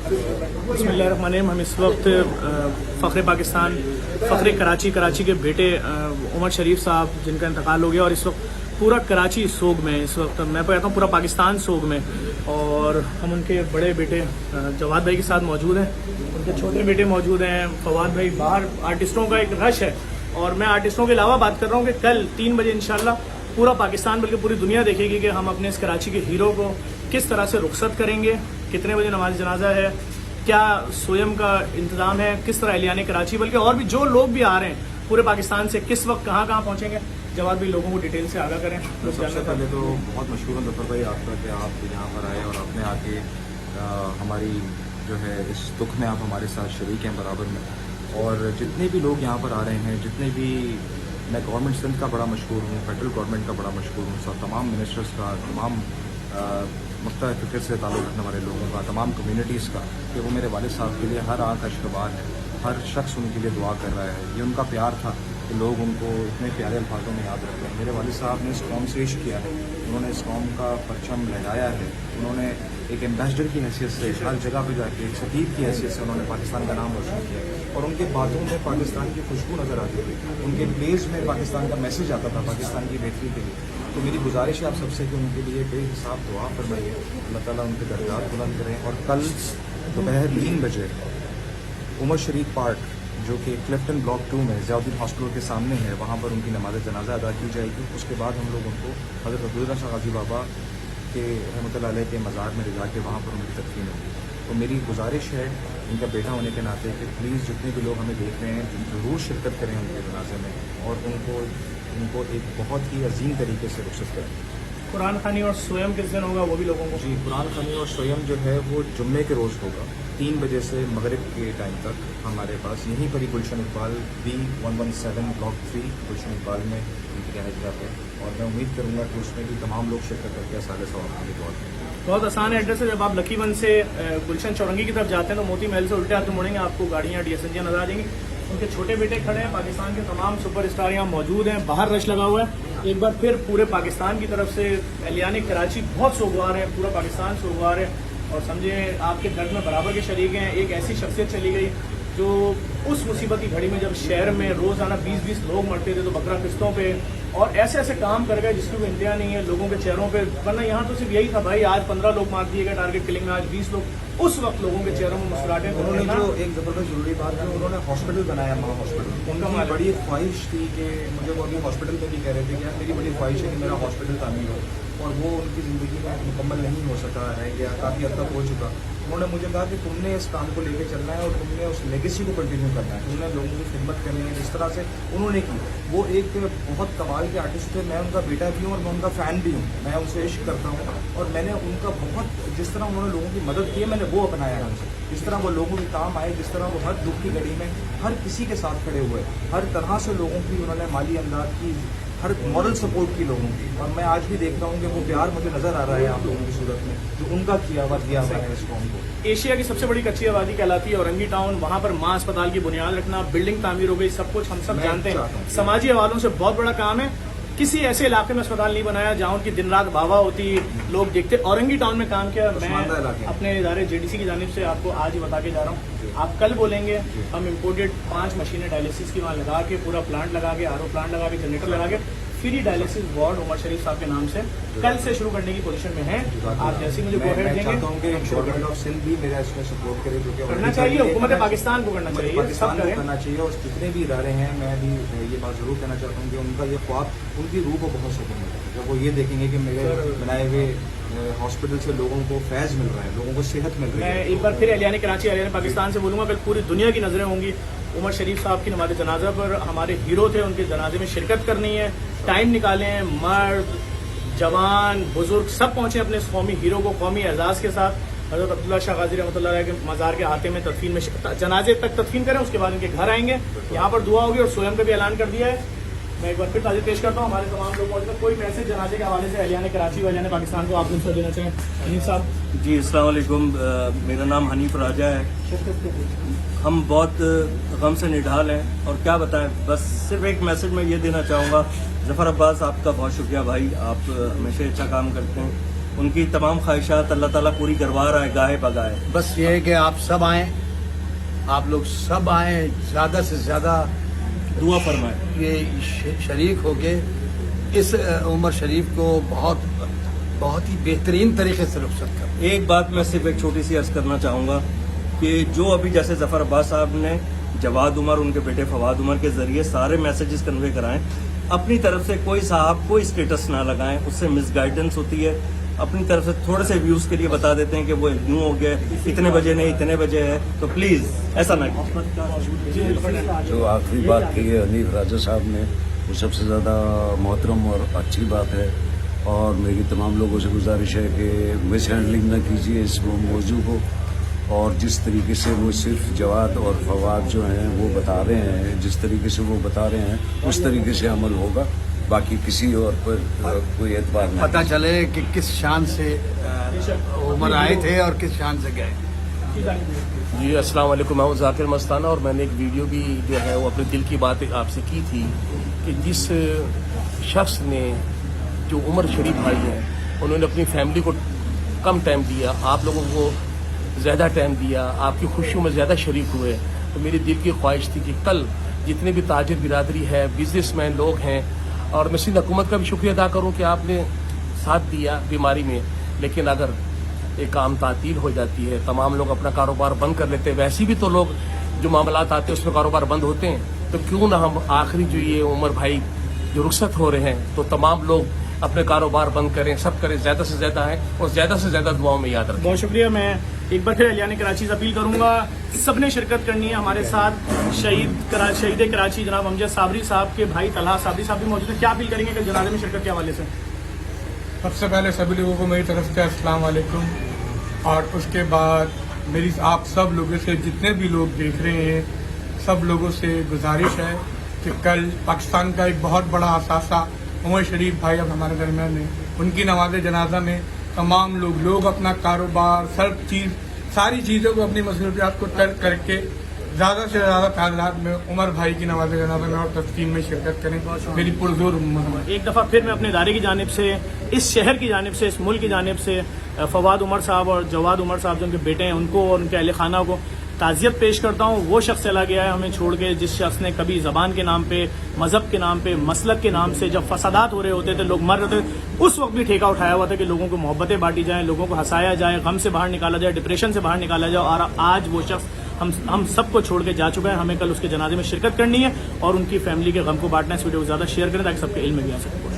बिस्मिल्लाहिर्रहमानिर्रहीम। हम इस वक्त फ़ख्र पाकिस्तान फ़ख्र कराची के बेटे उमर शरीफ साहब जिनका इंतकाल हो गया, और इस वक्त पूरा कराची सोग में, इस वक्त मैं कहता हूँ पूरा पाकिस्तान सोग में। और हम उनके बड़े बेटे जवाद भाई के साथ मौजूद हैं, उनके छोटे बेटे मौजूद हैं फवाद भाई। बाहर आर्टिस्टों का एक रश है, और मैं आर्टिस्टों के अलावा बात कर रहा हूँ कि कल 3 बजे इंशाल्लाह पूरा पाकिस्तान बल्कि पूरी दुनिया देखेगी कि हम अपने इस कराची के हीरो को किस तरह से रुखसत करेंगे, कितने बजे नमाज जनाजा है, क्या सोयम का इंतजाम है, किस तरह एहलियान कराची बल्कि और भी जो लोग भी आ रहे हैं पूरे पाकिस्तान से किस वक्त कहाँ पहुँचेंगे। जवाब भी लोगों को डिटेल से आगाह करें। सबसे पहले तो बहुत मशहूर जफर भाई आपका कि आप यहाँ पर आए और आपने आके हमारी जो है इस दुख में आप हमारे साथ शरीक हैं बराबर में। और जितने भी लोग यहाँ पर आ रहे हैं, जितने भी, मैं गवर्नमेंट सिंध का बड़ा मशहूर हूँ, फेडरल गवर्नमेंट का बड़ा मशहूर हूँ, सब तमाम मिनिस्टर्स का, तमाम मुख्तलिफ फिक्र से ताल्लुक़ रखने वाले लोगों का, तमाम कम्युनिटीज़ का, कि वो मेरे वालिद साहब के लिए हर आंख अश्कबार है, हर शख्स उनके लिए दुआ कर रहा है। ये उनका प्यार था कि लोग उनको इतने प्यारे अल्फाजों में याद रखते हैं। मेरे वालिद साहब ने इस कौम से इश्क किया है, उन्होंने इस कौम का परचम लहराया है, उन्होंने एक एम्बेसडर की हैसियत से हर जगह पे जाके, एक सफ़ीर की हैसियत से उन्होंने पाकिस्तान का नाम रोशन किया, और उनके बातों में पाकिस्तान की खुशबू नज़र आती थी, उनके बेस में पाकिस्तान का मैसेज आता था पाकिस्तान की बेहतरी के लिए। तो मेरी गुजारिश है आप सबसे कि उनके लिए बेहिसाब दुआ फरमाइए, अल्लाह ताला उनके दर्जात बुलंद करें। और कल दोपहर 3 बजे उमर शरीफ पार्क, जो कि क्लिफ्टन ब्लॉक 2 में ज़ियाउद्दीन हॉस्पिटल के सामने है, वहाँ पर उनकी नमाज जनाजा अदा की जाएगी। उसके बाद हम लोग उनको हज़रत अब्दुल्ला शाह गाज़ी बाबा के रहमतुल्लाह अलैह के मज़ार में ले जाके वहाँ पर उनकी तदफीन होगी। तो मेरी गुजारिश है इनका बेटा होने के नाते कि प्लीज़ जितने भी लोग हमें देख रहे हैं ज़रूर शिरकत करें उनके जनाजे में, और उनको एक बहुत ही अजीम तरीके से रुखसत करें। कुरान खानी और सोयम किस दिन होगा वो भी लोगों को? जी, कुरान खानी और सोयम जो है वो जुम्मे के रोज़ होगा 3 बजे से मगरिब के टाइम तक हमारे पास यहीं पर ही गुलशन इकबाल B117 ब्लॉक 3 गुलशन इकबाल में उनकी रिहाइश है। और मैं उम्मीद करूँगा कि उसमें भी तमाम लोग शिरकत करके साले सवाब के तौर पर। बहुत आसान एड्रेस है। जब आप लकीवन से गुलशन चौरंगी की तरफ जाते हैं तो मोती महल से उल्टे हाथ में मुड़ेंगे, आपको गाड़ियाँ DSNG नजर आ जाएंगी। उनके छोटे बेटे खड़े हैं, पाकिस्तान के तमाम सुपरस्टार यहाँ मौजूद हैं, बाहर रश लगा हुआ है। एक बार फिर पूरे पाकिस्तान की तरफ से एहलियान कराची बहुत सोगवार है, पूरा पाकिस्तान सोगवार है, और समझे आपके दर्द में बराबर के शरीक हैं। एक ऐसी शख्सियत चली गई जो उस मुसीबत की घड़ी में जब शहर में रोजाना 20-20 लोग मरते थे तो बकरा किस्तों पे, और ऐसे ऐसे काम कर गए जिसकी कोई इंतहा नहीं है लोगों के चेहरों पे। वरना यहाँ तो सिर्फ यही था भाई, आज 15 लोग मार दिए गए टारगेट किलिंग में, आज 20 लोग। उस वक्त लोगों के चेहरों में मुस्कुराहटें। उन्होंने जो एक जबरदस्त जरूरी बात है, उन्होंने हॉस्पिटल बनाया, माँ हॉस्पिटल। उनकी बड़ी ख्वाहिश थी कि मुझे, वो अभी हॉस्पिटल में भी कह रहे थे कि यार मेरी बड़ी ख्वाहिश है कि मेरा हॉस्पिटल तामीर हो, और वो उनकी ज़िंदगी में मुकम्मल नहीं हो सका है या काफ़ी हद तक हो चुका। उन्होंने मुझे कहा कि तुमने इस काम को लेकर चलना है और तुमने उस लेगेसी को कंटिन्यू करना है, तुमने लोगों की खिदमत करनी है। जिस तरह से उन्होंने की, वो एक बहुत कमाल के आर्टिस्ट थे। मैं उनका बेटा भी हूँ और मैं उनका फ़ैन भी हूँ, मैं उनसे इश्क करता हूँ, और मैंने उनका बहुत, जिस तरह उन्होंने लोगों की मदद की है मैंने वो अपनाया है उनसे। जिस तरह वो लोगों के काम आए, जिस तरह वो हर दुख की घड़ी में हर किसी के साथ खड़े हुए, हर तरह से लोगों की उन्होंने माली अमदाद की, हर मॉरल सपोर्ट की लोगों की। और मैं आज भी देखता हूँ कि वो प्यार मुझे नज़र आ रहा है आप लोगों की सूरत में, जो उनका किया हुआ है इस कौम को। एशिया की सबसे बड़ी कच्ची आबादी कहलाती है औरंगी टाउन, वहाँ पर माँ अस्पताल की बुनियाद रखना, बिल्डिंग तामीर हो गई, सब कुछ हम सब जानते हैं। समाजी हवालों से बहुत बड़ा काम है। किसी ऐसे इलाके में अस्पताल नहीं बनाया जहाँ उनकी दिन रात वाहवा होती, लोग देखते। औरंगी टाउन में काम किया। मैं अपने इदारे JDC की जानिब से आपको आज ही बता के जा रहा हूँ, आप कल बोलेंगे हम इम्पोर्टेड 5 मशीनें डायलिसिस की वहाँ लगा के, पूरा प्लांट लगा के, RO प्लांट लगा के, जनरेटर लगा के, फ्री डायलिसिस वार्ड उमर शरीफ साहब के नाम से कल से शुरू करने की पोजीशन में है। आप जैसे मुझे गवर्नमेंट ऑफ सिंध भी मेरा इसमें सपोर्ट करे, जो कि करना चाहिए, हुकूमत पाकिस्तान को करना चाहिए, पाकिस्तान को करना चाहिए। और जितने भी इदारे हैं, मैं भी ये बात जरूर कहना चाहता हूँ कि उनका ये ख्वाब, उनकी रूह को बहुत सुकून मिला जब वो ये देखेंगे कि मेरे बनाए हुए हॉस्पिटल से लोगों को फैज़ मिल रहा है, लोगों को सेहत मिल रही है। मैं एक बार फिर एहलियान कराची, एहलियान पाकिस्तान से बोलूँगा, कल पूरी दुनिया की नज़रें होंगी उमर शरीफ साहब की नमाज जनाजा पर। हमारे हीरो थे, उनके जनाजे में शिरकत करनी है, टाइम निकालें। मर्द, जवान, बुजुर्ग सब पहुंचे अपने कौमी हीरो को कौमी एजाज के साथ हज़रत अब्दुल्ला शाह गाज़ी रहमतुल्लाह अलैह के मज़ार के हाथे में तदफीन में जनाजे तक तदफीन करें, उसके बाद इनके घर आएंगे, यहाँ पर दुआ होगी। और सोयम का भी ऐलान कर दिया है। मैं एक बार फिर ताज़ी पेश करता हूँ हमारे तमाम लोगों को। कोई मैसेज जनाजे के हवाले से एहलियान कराची व एहलियान पाकिस्तान को आप उनसे देना चाहें? हनीफ साहब। जी, अस्सलाम वालेकुम। मेरा नाम हनीफ राजा है। हम बहुत गम से निढाल हैं और क्या बताएं, बस सिर्फ एक मैसेज मैं ये देना चाहूँगा। जफ़र अब्बास, आपका बहुत शुक्रिया भाई, आप हमेशा अच्छा काम करते हैं। ان کی تمام خواہشات اللہ تعالیٰ پوری کروا رہا ہے گاہے بگاہے. بس یہ ہے کہ آپ سب آئیں، آپ لوگ سب آئیں، زیادہ سے زیادہ دعا فرمائیں. یہ شریک ہو کے اس عمر شریف کو بہت ہی بہترین طریقے سے رخصت کریں. ایک بات میں صرف ایک چھوٹی سی عرض کرنا چاہوں گا کہ جو ابھی جیسے ظفر عباس صاحب نے جواد عمر ان کے بیٹے فواد عمر کے ذریعے سارے میسیجز کنوے کرائیں، اپنی طرف سے کوئی صاحب کوئی اسٹیٹس نہ لگائیں، اس سے مس گائیڈنس ہوتی ہے. اپنی طرف سے تھوڑے سے ویوز کے لیے بتا دیتے ہیں کہ وہ یوں ہو گیا، اتنے بجے نہیں اتنے بجے ہے، تو پلیز ایسا نہ کریں. جو آخری بات کی ہے حنیف راجہ صاحب نے وہ سب سے زیادہ محترم اور اچھی بات ہے، اور میری تمام لوگوں سے گزارش ہے کہ مس ہینڈلنگ نہ کیجیے اس موضوع کو، اور جس طریقے سے وہ صرف جواد اور فواد جو ہیں وہ بتا رہے ہیں، جس طریقے سے وہ بتا رہے ہیں اس طریقے سے عمل ہوگا، باقی کسی اور پر کوئی اعتبار نہیں. پتہ چلے کہ کس شان سے عمر آئے تھے اور کس شان سے گئے. جی السلام علیکم، میں ہوں ذاکر مستانہ، اور میں نے ایک ویڈیو بھی جو ہے وہ اپنے دل کی بات آپ سے کی تھی کہ جس شخص نے جو عمر شریف بھائی ہیں انہوں نے اپنی فیملی کو کم ٹائم دیا، آپ لوگوں کو زیادہ ٹائم دیا، آپ کی خوشیوں میں زیادہ شریک ہوئے، تو میری دل کی خواہش تھی کہ کل جتنے بھی تاجر برادری ہے، بزنس مین لوگ ہیں، اور میں سندھ حکومت کا بھی شکریہ ادا کروں کہ آپ نے ساتھ دیا بیماری میں، لیکن اگر ایک کام تعطیل ہو جاتی ہے، تمام لوگ اپنا کاروبار بند کر لیتے ہیں، ویسے بھی تو لوگ جو معاملات آتے ہیں اس میں کاروبار بند ہوتے ہیں، تو کیوں نہ ہم آخری جو یہ عمر بھائی جو رخصت ہو رہے ہیں تو تمام لوگ اپنے کاروبار بند کریں، سب کریں، زیادہ سے زیادہ ہیں اور زیادہ سے زیادہ دعاؤں میں یاد رکھیں. بہت شکریہ. میں ایک بار پھر اہلیان کراچی سے اپیل کروں گا، سب نے شرکت کرنی ہے ہمارے ساتھ. شہید کراچی جناب امجد صابری صاحب کے بھائی طلحہ صابری صاحب بھی موجود ہیں. کیا اپیل کریں گے کل جنازے میں شرکت کے حوالے سے؟ سب سے پہلے سبھی لوگوں کو میری طرف سے السلام علیکم، اور اس کے بعد میری آپ سب لوگوں سے، جتنے بھی لوگ دیکھ رہے ہیں، سب لوگوں سے گزارش ہے کہ کل پاکستان کا ایک بہت بڑا اثاثہ عمر شریف بھائی اب ہمارے درمیان ہیں. ان کی نماز جنازہ میں تمام لوگ اپنا کاروبار، ساری چیزوں کو، اپنی مصروفیات کو ترک کر کے زیادہ سے زیادہ تعداد میں عمر بھائی کی نماز جنازہ میں اور تدفین میں شرکت کریں. میری پرزور امید. ایک دفعہ پھر میں اپنے ادارے کی جانب سے، اس شہر کی جانب سے، اس ملک کی جانب سے فواد عمر صاحب اور جواد عمر صاحب جو ان کے بیٹے ہیں ان کو اور ان کے اہل خانہ کو تعزیت پیش کرتا ہوں. وہ شخص چلا گیا ہے ہمیں چھوڑ کے جس شخص نے کبھی زبان کے نام پہ، مذہب کے نام پہ، مسلک کے نام سے جب فسادات ہو رہے ہوتے تھے، لوگ مر رہے تھے، اس وقت بھی ٹھیکہ اٹھایا ہوا تھا کہ لوگوں کو محبتیں بانٹی جائیں، لوگوں کو ہنسایا جائے، غم سے باہر نکالا جائے، ڈپریشن سے باہر نکالا جائے. اور آج وہ شخص ہم سب کو چھوڑ کے جا چکا ہے. ہمیں کل اس کے جنازے میں شرکت کرنی ہے اور ان کی فیملی کے غم کو بانٹنا ہے. اس ویڈیو کو زیادہ شیئر کریں تاکہ سب کے علم میں بھی آ سکے.